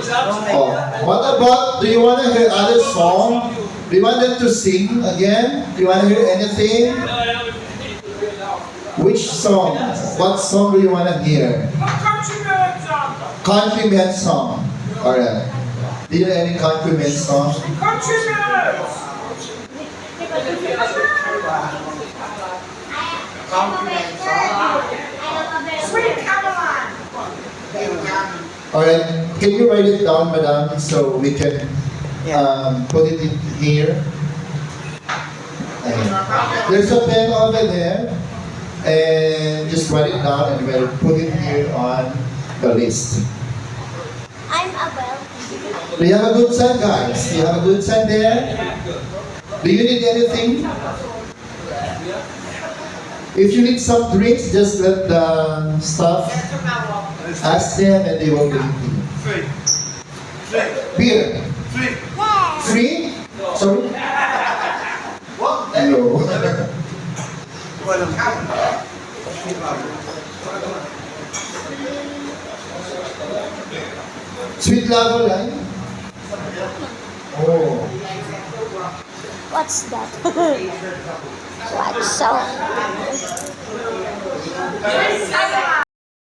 Oh, what about, do you want to hear other song? Do you want them to sing again? Do you want to hear anything? Which song? What song do you want to hear? Countryman song. Alright. Do you know any countryman song? Sweet Caroline. Alright. Can you write it down, madam, so we can put it in here? Ayan. There's a pen over there. And just write it down and we'll put it here on the list. I'm Abel. Do you have a good son, guys? Do you have a good son there? Do you need anything? If you need some drinks, just let the staff ask them and they will bring it to you. Beer? Free? Sorry? No. Sweet Love line? Oh. What's that? What song? Sweet Caroline.